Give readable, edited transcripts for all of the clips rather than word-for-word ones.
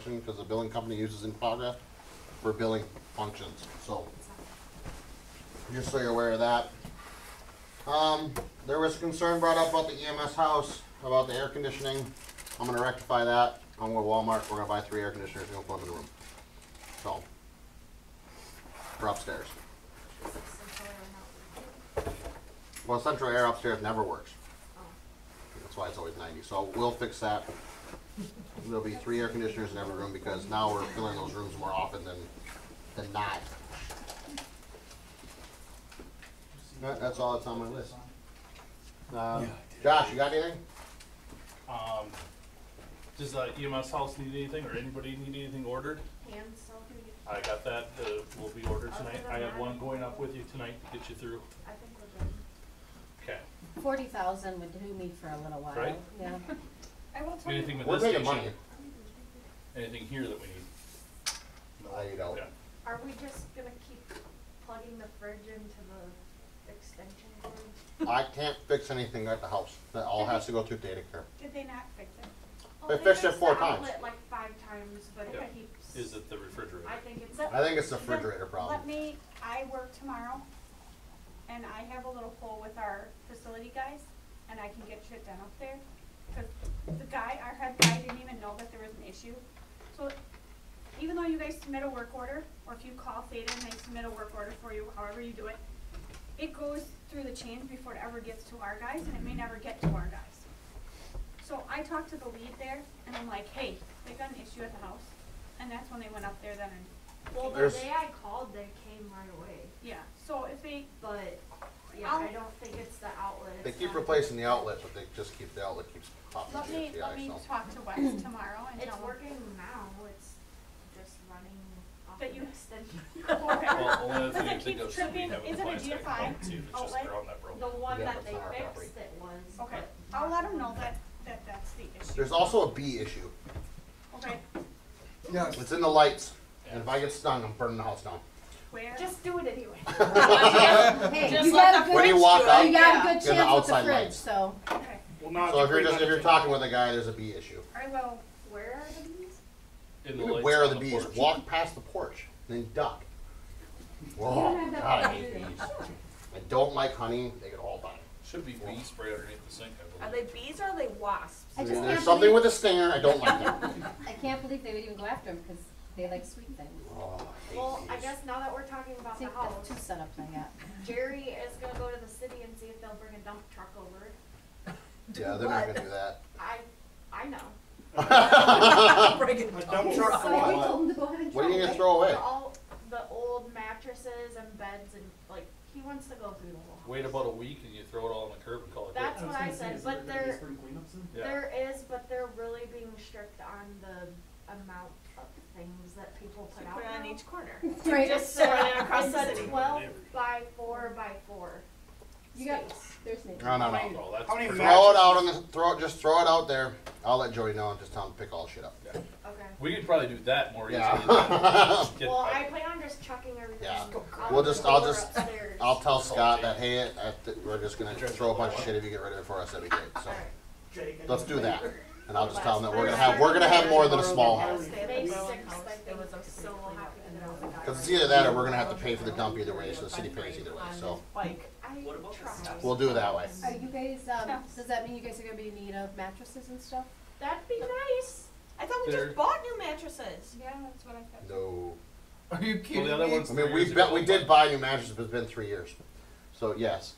portion because the billing company uses in progress for billing functions, so. Just so you're aware of that. There was concern brought up about the EMS house, about the air conditioning. I'm gonna rectify that. I'm going to Walmart, we're gonna buy 3 air conditioners and we'll put them in the room. So, for upstairs. Well, central air upstairs never works. That's why it's always 90. So we'll fix that. There'll be 3 air conditioners in every room because now we're filling those rooms more often than not. That's all that's on my list. Josh, you got anything? Does the EMS house need anything, or anybody need anything ordered? Hand soap. I got that, will be ordered tonight. I have one going up with you tonight to get you through. I think we're good. Okay. 40,000 would do me for a little while. Right? Yeah. I will tell you. Anything with We're this making station? money. Anything here that we need? I don't. Okay. Are we just gonna keep plugging the fridge into the extension cord? I can't fix anything at the house. That all has to go through data care. Did they not fix it? They fixed it 4 the times. outlet like 5 times, but Yeah. it keeps. Is it the refrigerator? I think it's. I think it's the refrigerator problem. I work tomorrow, and I have a little poll with our facility guys, and I can get shit done up there. Cause our head guy didn't even know that there was an issue. So, even though you guys submit a work order, or if you call Theta and they submit a work order for you, however you do it, it goes through the chains before it ever gets to our guys, and it may never get to our guys. So I talked to the lead there, and I'm like, hey, they got an issue at the house. And that's when they went up there then and, Well, the There's- day I called, they came right away, yeah, so if they, but, yeah, I'll- I don't think it's the outlet. They it's keep not- replacing the outlet, but they just keep the outlet keeps popping. let me so. talk to Wes tomorrow and It's tell him. working now, it's just running off But an you- extension. Well, only other thing I Because it think of keeps is we tripping. have a Is it a compliance guy come out and see if it's just outlet? ground that broke. The one Yeah, that but they it's not our fixed, property. it was. Okay, but I'll let not him know the one. that's the issue. There's also a bee issue. Okay, Yes. It's in the lights. And if I get stung, I'm burning the house down. where? Just do it anyway. Hey, Just you let got a the good, When you walk out, you got a good in the chance with the outside fridge, lights. so. Okay, Well, not So if you're premeditated. talking with a guy, there's a bee issue. I will, Where are the bees? In the lights Where are on the bees? porch. Walk past the porch, then duck. Whoa, have that God, I one, hate do they? bees. I don't like honey. They get all done. Should be bee spray underneath the sink, I Are believe. they bees or are they wasps? I just There's can't something believe, with a stinger. I don't like them. I can't believe they would even go after them because they like sweet things. Oh, I hate Well, I bees. guess now that we're talking about See, the house, that's 2 setups I got. Jerry is gonna go to the city and see if they'll bring a dump truck over. Yeah, they're not gonna do that. I know. Bring it A dump home. truck So for we what? told them to go ahead and What are you try, gonna right? throw away? The old mattresses and beds and, like, he wants to go through the whole house. Wait about a week and you throw it all on the curb and call it That's quits. what I said, but there, Yeah. there is, but they're really being strict on the amount of things that people put out Put it on now. each corner. Right. Just run it across It's the a city. 12 by 4 by 4 You got, space. there's me. No, no, no. Oh, that's How many pretty- Throw it out on the just throw it out there. I'll let Joey know and just tell him to pick all the shit up. Okay. We could probably do that more easily. Yeah. than get- Well, I plan on just chucking everything. Yeah. out We'll the just- I'll door just- upstairs. I'll tell Scott that hey, we're just gonna throw a bunch of shit if you get rid of it for us. That'd be great. So Alright. let's do that, and I'll just tell him that we're gonna have more than a small house. May 6th, I It was think, so we'll have to get it out. Because it's either that or we're gonna have to pay for the dump either way. So the city pays either way. So Like, I try. we'll do it that way. Are you guys, does that mean you guys are gonna be in need of mattresses and stuff? That'd be nice. I thought we There- just bought new mattresses. yeah, that's what I thought. No. Are you Well, kidding the other me? one's I mean, 3 years ago, we did buy new mattresses, but it's been 3 years. So yes,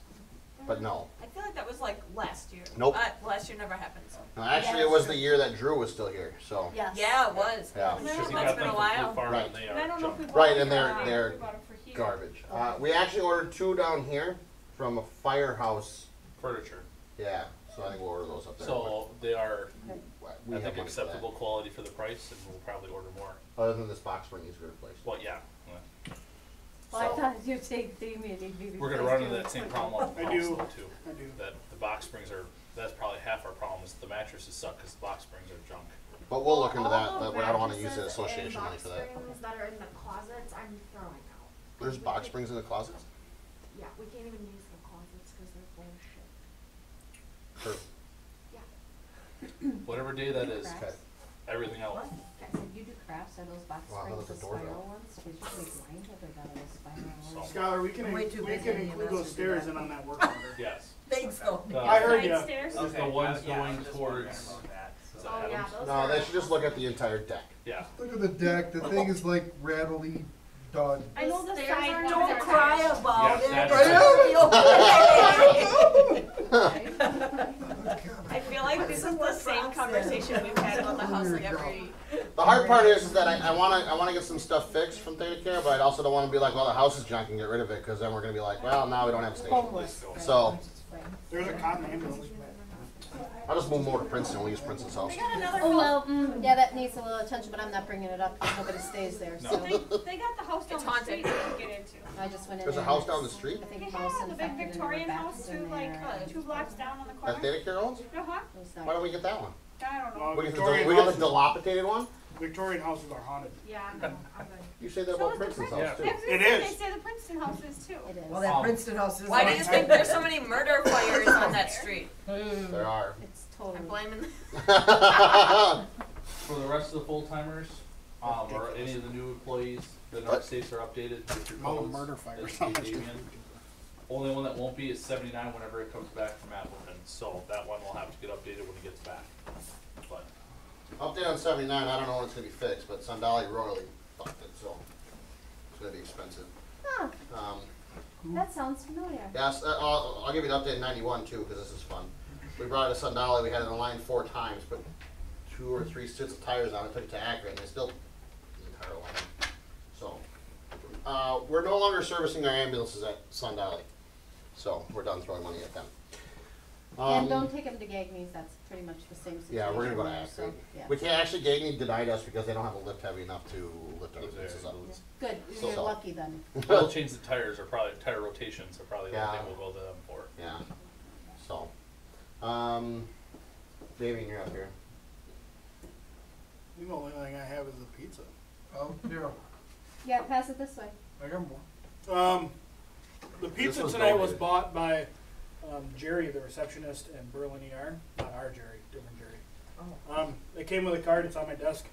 but no. I feel like that was like last year. Nope. Last year never happened. So. No, actually, it was the year that Drew was still here. So Yes. Yeah, it was. Yeah. Because It's you been got a them from while. Blue Farm Right. and they And I are don't know if we junk. bought Right, them and they're- for- they're we bought them for here. garbage. We actually ordered 2 down here from a firehouse. Furniture. Yeah, so I think we'll order those up there. So they are, we I have think, money for that. acceptable quality for the price, and we'll probably order more. Other than this box spring needs to be replaced. Well, yeah. Well, I So- thought you were saying they may need to be We're gonna run into that same problem on the I house do. though too. I do. That the box springs are, that's probably half our problem is the mattresses suck because the box springs are junk. But we'll look into All that. the But I don't want to use the mattresses and association money box for that. springs that are in the closets, I'm throwing out. There's We box can't- springs in the closets. Yeah, we can't even use the closets because they're full of shit. Sure. Yeah. Whatever day that is, Cracks. everything else. I said you do those box Wow, springs, look the at the doors spiral out. ones, kids usually make wine with it out of those spiral. So- Skylar, we can, I'm way too we busy can in include EMS those to do stairs that. in on that work order. Yes. Thanks though. I heard Side ya. stairs? This is the ones yeah, going I'm just wondering towards about that, so. Oh, yeah, Adams? those No, are. they should just look at the entire deck. Yeah. Look at the deck, the thing is like rattly done. I know the stairs side are ones Don't are cry attached. about Yes, it. I feel like this is the same conversation we've had about the house like every. The hard part is that I wanna get some stuff fixed from Theta Care, but I also don't wanna be like, well, the house is junk and get rid of it, cause then we're gonna be like, well, now we don't have a station. Homeless. So, There's a cotton ambulance. I'll just move more to Princeton, we'll use Princeton's house. We got another Oh, house. well, yeah, that needs a little attention, but I'm not bringing it up because nobody stays there, No. so. They got the house down It's the haunted. street that you get into. I just went in There's a there house and down the it's- street? I think Yeah, mouse the big infected and there were Victorian bats house in too, like there. 2 blocks down on the That corner. Theta Care owns? Uh-huh. It was Why not- don't we get that one? I don't know. We get the, Victorian we get the houses- dilapidated one? Victorian houses are haunted. Yeah, no, I'm good. You say that So about is the Princeton's Princeton. house too. That's what It they is. say the Princeton house is too. It is. Well, that Princeton house is. Why do like- you think there's so many murder fires on that street? There are. It's I'm totally. blaming. For the rest of the full timers, or any of the new employees, the What? North States are updated with your All the codes. murder fires That's on the the street. Damien. Only one that won't be is 79 whenever it comes back from Appleton, so that one will have to get updated when it gets back. But Update on 79, I don't know when it's gonna be fixed, but Sundali royally fucked it, so it's gonna be expensive. Huh, Um, that sounds familiar. yes, I'll give you an update in 91 too, because this is fun. We brought it to Sundali, we had it aligned 4 times, put 2 or 3 sets of tires on it, took it to Acura, and they still the entire line. So, we're no longer servicing our ambulances at Sundali, so we're done throwing money at them. And don't take them to Gagny's, that's pretty much the same situation. Yeah, we're gonna go to there, so, Acura. yeah. We can't actually, Gagney denied us because they don't have a lift heavy enough to lift our ambulances up. Good, So- you're lucky then. oil change the tires are probably tire rotations are probably the Yeah. only thing we'll go to them for. Yeah, so, Damien, you're up here. The only thing I have is the pizza. Oh, yeah, Yeah, pass it this way. I got more. The This pizza was tonight was donated. bought by Jerry, the receptionist in Berlin ER. Not our Jerry, different Jerry. It came with a card. It's on my desk.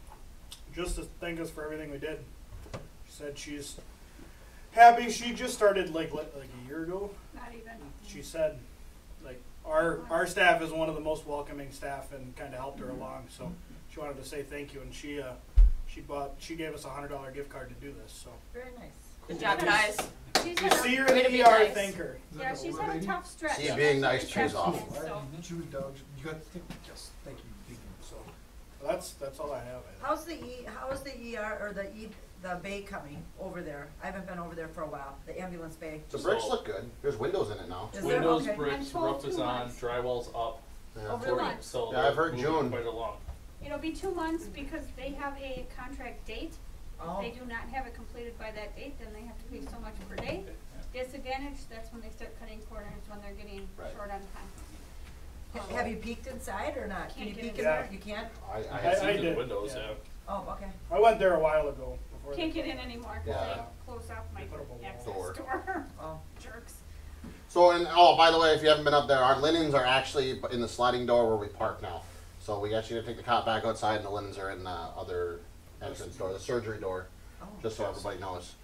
Just to thank us for everything we did. She said she's happy. She just started like a year ago. Not even. She said, like our staff is one of the most welcoming staff and kind of helped her along. So she wanted to say thank you, and she gave us a $100 gift card to do this. So Very nice. Good job, guys. She's you had see her Way to in be the ER, nice. thank her. yeah, she's had a tough stretch. She's being nice, chews off. So, Choose down, you got, yes, thank you, Deacon. So that's all I have. How's the ER or the bay coming over there? I haven't been over there for a while, the ambulance bay. The bricks look good. There's windows in it now. Is there? Windows, Okay. bricks, I'm told roof is 2 on, months. drywall's up. Yeah. Over for- months. So Yeah, I've heard they're June. moving quite along. it'll be 2 months because they have a contract date. Oh. If they do not have it completed by that date, then they have to pay so much per day. Disadvantage, that's when they start cutting corners, when they're getting Right. short on time. Have you peeked inside or not? Can you Can't get peek in inside. there? You can't? I I have see I through the did, windows, yeah. yeah. Oh, okay. I went there a while ago. Before Can't they- get in anymore because Yeah. they closed off my Put up a wall. access Door. door. Oh. Jerks. So, and oh, by the way, if you haven't been up there, our linens are actually in the sliding door where we park now. So we actually gotta take the cot back outside, and the linens are in the other entrance door, the surgery door. Oh. Just so everybody knows,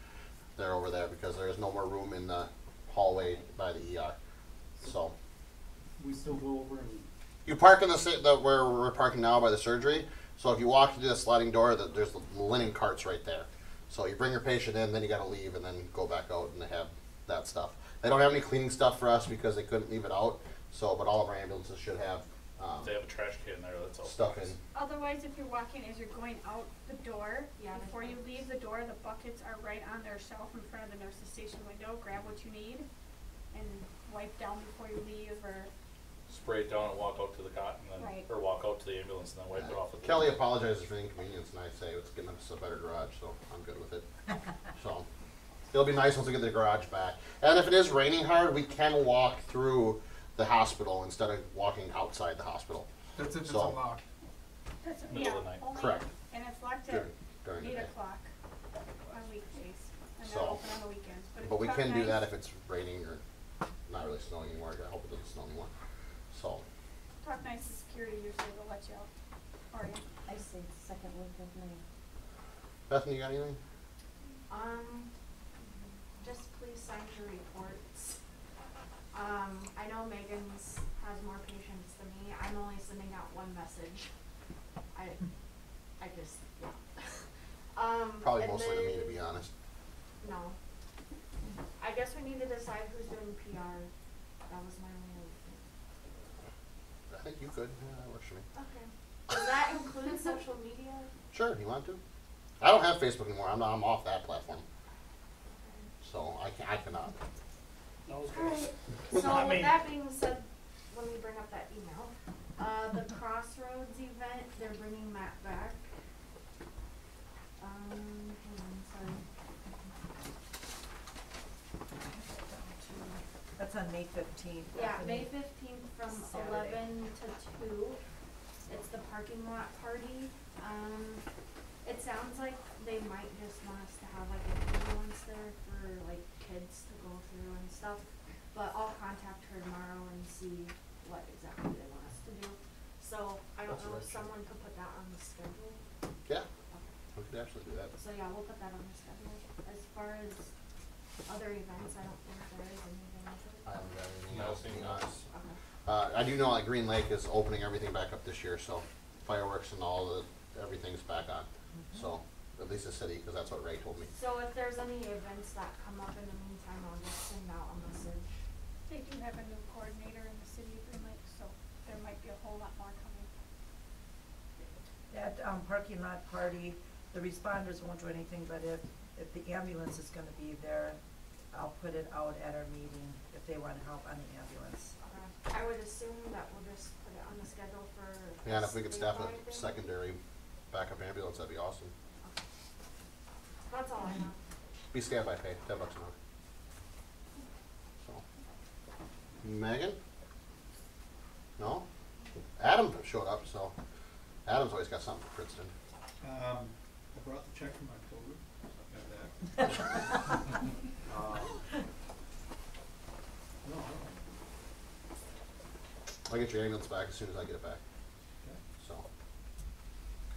they're over there because there is no more room in the hallway by the ER. So We still go over and. you park in where we're parking now by the surgery. So if you walk through the sliding door, there's the linen carts right there. So you bring your patient in, then you gotta leave, and then go back out, and they have that stuff. They don't have any cleaning stuff for us because they couldn't leave it out. So, but all of our ambulances should have They have a trash can there, that's all. stuff in. Otherwise, if you're walking, as you're going out the door, Yeah, before you leave the door, the buckets are right on their shelf in front of the nurse's station window. Grab what you need and wipe down before you leave or, Spray it down and walk out to the cot and then, Right. or walk out to the ambulance and then wipe it off. with the- Kelly apologizes for the inconvenience, and I say it's getting us a better garage, so I'm good with it. So it'll be nice once we get the garage back. And if it is raining hard, we can walk through the hospital instead of walking outside the hospital. That's if it's So- unlocked. that's, Middle yeah, of the night. only, Correct. and it's locked at During the 8 day. o'clock on weekdays. And So, they're open on the weekends. But if But we it's can do nice, that if it's raining or not really snowing anymore. I hope it doesn't snow anymore. So, Talk nice to security, usually they'll let you out. Or you. I say second week of May. Bethany, you got anything? Just please sign your reports. I know Megan's has more patience than me. I'm only sending out one message. I just, yeah. Probably and mostly to me, to then- be honest. No. I guess we need to decide who's doing PR. That was my only thing. I think you could. Yeah, that works for me. Okay. Does that include social media? Sure, you want to? I don't have Facebook anymore. I'm off that platform, so I cannot. Those guys. Alright, so I with mean- that being said, let me bring up that email. The Crossroads event, they're bringing Matt back. Hang on, sorry. That's on May 15th. Yeah, May 15th from Saturday. 11 to 2. It's the parking lot party. It sounds like they might just want us to have like an ambulance there for like kids to go through and stuff. But I'll contact her tomorrow and see what exactly they want us to do. So I don't That's know if right. someone could put that on the schedule. Yeah, Okay. we could absolutely do that. So yeah, we'll put that on the schedule. As far as other events, I don't think there is anything else. I haven't got anything No, else, to be same honest. Okay. I do know like Green Lake is opening everything back up this year, so fireworks and all the, everything's back on. So, at least the city, because that's what Ray told me. So if there's any events that come up in the meantime, I'll just send out a message. They do have a new coordinator in the city of Green Lake, so there might be a whole lot more coming. That, parking lot party, the responders won't do anything, but if the ambulance is gonna be there, I'll put it out at our meeting if they wanna help on the ambulance. I would assume that we'll just put it on the schedule for. Yeah, and if we could staff statewide a thing. secondary backup ambulance, that'd be awesome. Okay. That's all I have. Be standby pay, $10 an hour. So, Megan? No? Adam showed up, so Adam's always got something for Princeton. I brought the check from October, so I've got that. No, I'll get your ambulance back as soon as I get it back, okay. so.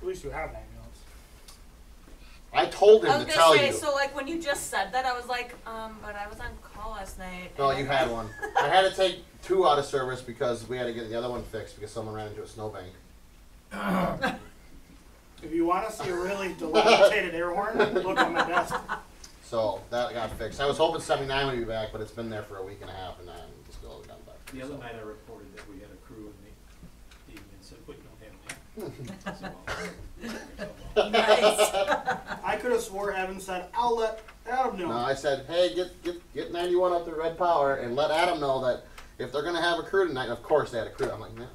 At least you have an ambulance. I told I him was to gonna tell say, you. so like when you just said that, I was like, but I was on call last night. No, and you I- had one. I had to take 2 out of service because we had to get the other one fixed because someone ran into a snowbank. If you want to see a really dilapidated air horn, look on my desk. So that got fixed. I was hoping 79 would be back, but it's been there for a week and a half and I still haven't gotten back. The other So. night I reported that we had a crew and the union said, "But you don't have any." Nice. I could have swore Evan said, I'll let Adam know. No, I said, hey, get 91 up to Red Power and let Adam know that if they're gonna have a crew tonight, and of course they had a crew. I'm like, nah.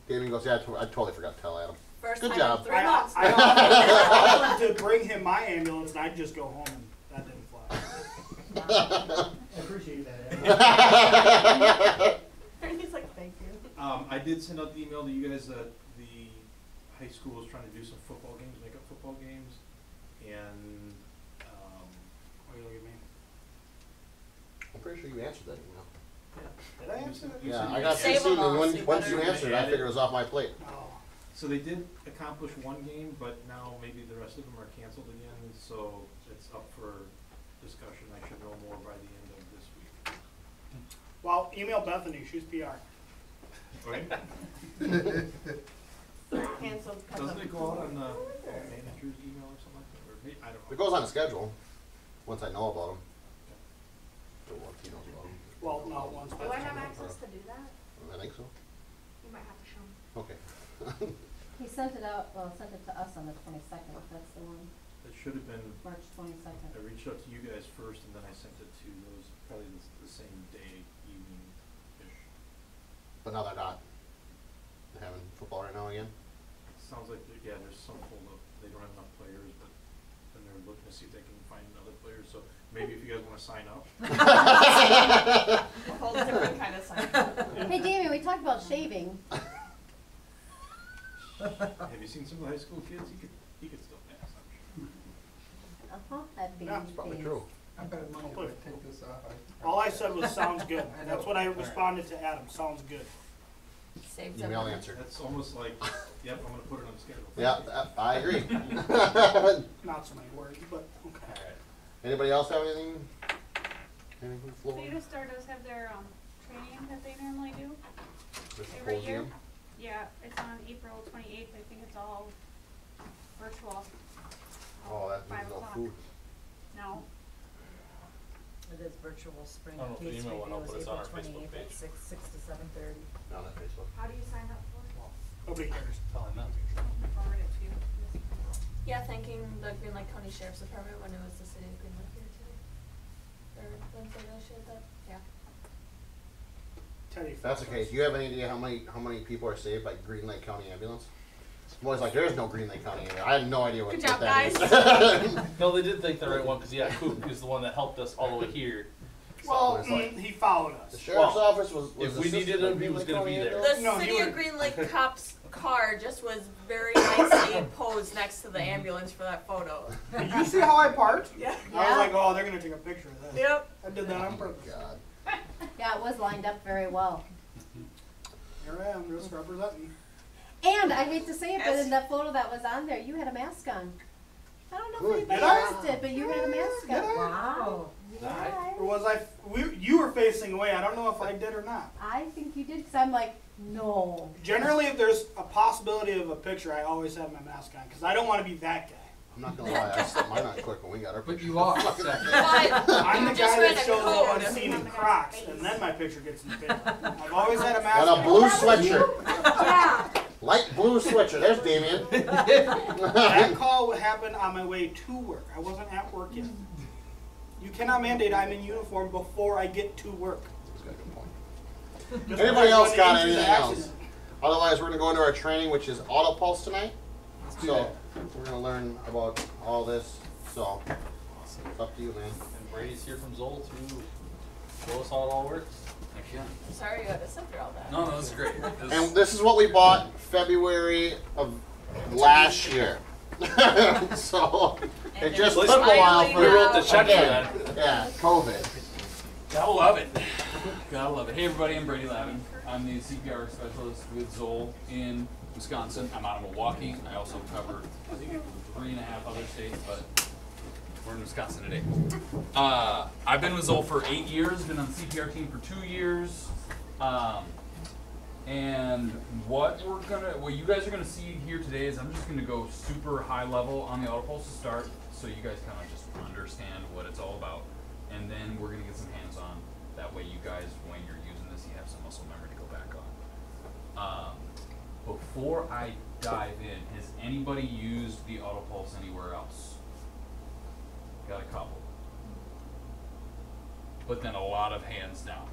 Damien goes, yeah, I totally forgot to tell Adam. First Good time job. in 3 months. I offered to bring him my ambulance and I'd just go home and that didn't fly. I appreciate that. He's like, thank you. I did send out the email to you guys that the high school is trying to do some football games, make up football games, and, Why you look at me? I'm pretty sure you answered that email. Did I answer that? Yeah, I got Save CC'd them all, and so when, you once better- you answered, I figured it was off my plate. Oh. So they did accomplish one game, but now maybe the rest of them are canceled again, so it's up for discussion. I should know more by the end of this week. Well, email Bethany, she's PR. Okay? Canceled. 'cause Doesn't of- it go out on the manager's email or something like that, or I don't know. It goes on the schedule, once I know about them. So once he knows about them. Well, not once, Do but I have access to do that? I think so. You might have to show me. Okay. He sent it out, sent it to us on the 22nd, that's the one, It should have been, March I 22nd. reached out to you guys first and then I sent it to those, probably the same day, evening-ish. But now they're not having football right now again? Sounds like, yeah, there's some holdup, they don't have enough players, but then they're looking to see if they can find another player, so maybe if you guys wanna sign up. A whole different kind of sign. Hey, Damien, we talked about shaving. Have you seen some of the high school kids? He could still pass, I'm sure. That'd be. Yeah, It's probably true. I bet money if I take this off. all I said was sounds good. That's what I responded to Adam, sounds good. Saved Email everyone. answered. That's almost like Yep, I'm gonna put it on the schedule. Yeah, I agree. Not so many words, but okay. Alright. Anybody else have anything? Anything from the floor? Beta Star does have their, training that they normally do Mr. every year. Pulsium? Yeah, it's on April 28th. I think it's all virtual. Oh, that means 5 no o'clock. food. No. It is virtual spring I don't know if the case email went out, review but is it's on April our Facebook 28th at page. 6 to 7:30. On that Facebook. How do you sign up for it? Nobody cares. Telling them. Forward it to you. Yeah, thanking the Green Lake County Sheriff's Department when it was the city of Green Lake here today. Or Wednesday, they shared that, yeah. Teddy. If that's the case, do you have any idea how many people are saved by Green Lake County ambulance? I'm always like, there's no Green Lake County ambulance. I had no idea what, Good what job, that is. No, they did think the right one, cause yeah, Coop is the one that helped us all the way here. Well, So it's like, he followed The us. sheriff's Well, office was if we assisted needed by him, he Green was Lake gonna County be there. ambulance? The No, city you of were- Green Lake cop's car just was very nicely posed next to the ambulance for that photo. Did you see how I parked? Yeah. I was like, oh, they're gonna take a picture of this. Yep. I did that on purpose. God. Yeah, it was lined up very well. Here I am, just representing. And I hate to say it, but Yes. in that photo that was on there, you had a mask on. I don't know Good. if anybody Did I? else did, but you had a mask Did on. I? Wow. Yeah, Or was I? You were facing away. I don't know if I did or not. I think you did, because I'm like, no. Generally, if there's a possibility of a picture, I always have my mask on because I don't want to be that guy. I'm not gonna lie, I set mine on quick when we got our But picture. you are. But I'm the you just guy ran that a shows code. up unseen in Crocs, and then my picture gets in the paper. I've always had a mask And a on. blue sweatshirt. Yeah. Light blue sweatshirt. There's Damien. That call happened on my way to work. I wasn't at work yet. You cannot mandate I'm in uniform before I get to work. He's got a good point. Just Anybody when I else run got into the anything else? accident. Otherwise, we're gonna go into our training, which is Auto Pulse tonight. do So that. we're gonna learn about all this. So it's up to you, man. And Brady's here from Zoll to show us how it all works. Heck yeah. Sorry you had to sit through all that. No, that's great. This- And this is what we bought February of last year. So it And just then took a while finally for We wrote the now- check for again. that. Yeah, COVID. Gotta love it. Gotta love it. Hey everybody, I'm Brady Lavin. I'm the CPR specialist with Zoll in Wisconsin. I'm out of Milwaukee. I also cover 3.5 other states, but we're in Wisconsin today. I've been with Zoll for 8 years, been on the CPR team for 2 years. And what you guys are gonna see here today is I'm just gonna go super high level on the Auto Pulse to start, so you guys kind of just understand what it's all about. And then we're gonna get some hands on. That way you guys, when you're using this, you have some muscle memory to go back on. Before I dive in, has anybody used the Auto Pulse anywhere else? Got a couple. But then a lot of hands down.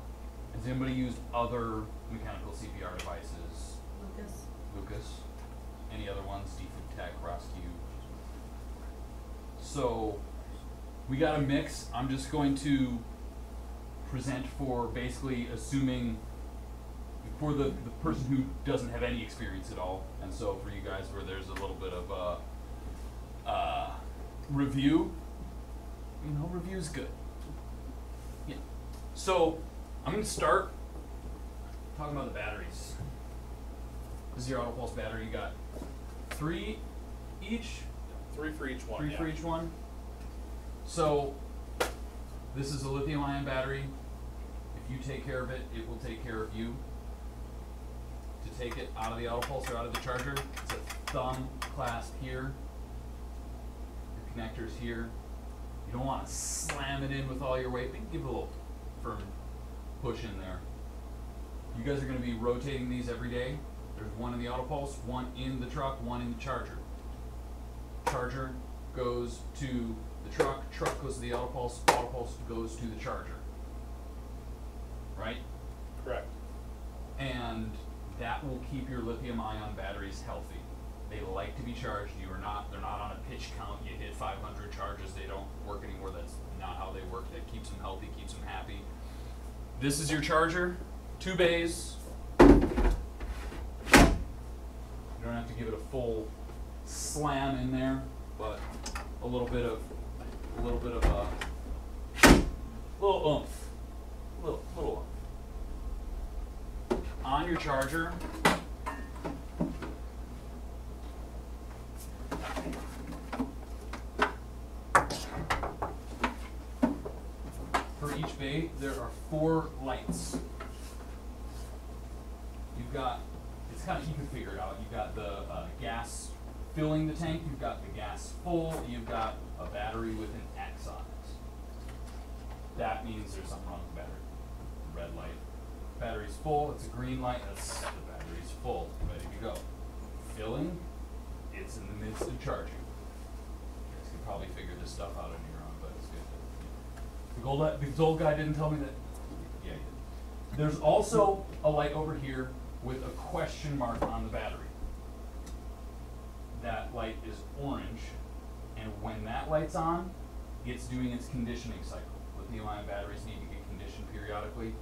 Has anybody used other mechanical CPR devices? Lucas? Lucas? Any other ones? Defood Tech, Rescue? So, we got a mix. I'm just going to present for basically assuming for the person who doesn't have any experience at all. And so for you guys where there's a little bit of review, review's good. Yeah. So, I'm going to start talking about the batteries. This is your Auto Pulse battery. You got 3 each. 3 for each one. 3 for each one. So, this is a lithium ion battery. If you take care of it, it will take care of you. To take it out of the Auto Pulse or out of the charger, it's a thumb clasp here. Your connector's here. You don't want to slam it in with all your weight, but give it a little firm push in there. You guys are going to be rotating these every day. There's one in the Auto Pulse, one in the truck, one in the charger. Charger goes to the truck goes to the Auto Pulse goes to the charger. Right? Correct. And that will keep your lithium ion batteries healthy. They like to be charged. They're not on a pitch count. You hit 500 charges, they don't work anymore. That's not how they work. That keeps them healthy, keeps them happy. This is your charger, 2 bays. You don't have to give it a full slam in there, but a little bit of little oomph. Little oomph. On your charger, each bay, there are 4 lights. You've got, it's kind of, you can figure it out. You've got the gas filling the tank, you've got the gas full, you've got a battery with an X on it. That means there's something wrong with the battery. Red light. Battery's full, it's a green light, that's the battery's full, ready to go. Filling, it's in the midst of charging. You guys can probably figure this stuff out on your own, but it's good. The old guy didn't tell me that. Yeah, he did. There's also a light over here with a question mark on the battery. That light is orange, and when that light's on, it's doing its conditioning cycle. Lithium-ion batteries need to get conditioned periodically.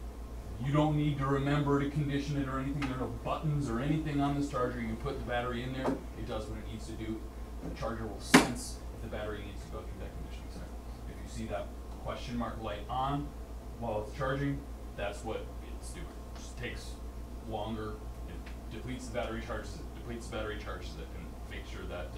You don't need to remember to condition it or anything. There are no buttons or anything on this charger. You put the battery in there, it does what it needs to do. The charger will sense if the battery needs to go through that conditioning cycle. If you see that question mark light on while it's charging, that's what it's doing. It just takes longer. It depletes the battery, charges it, depletes the battery, charges it, and makes sure that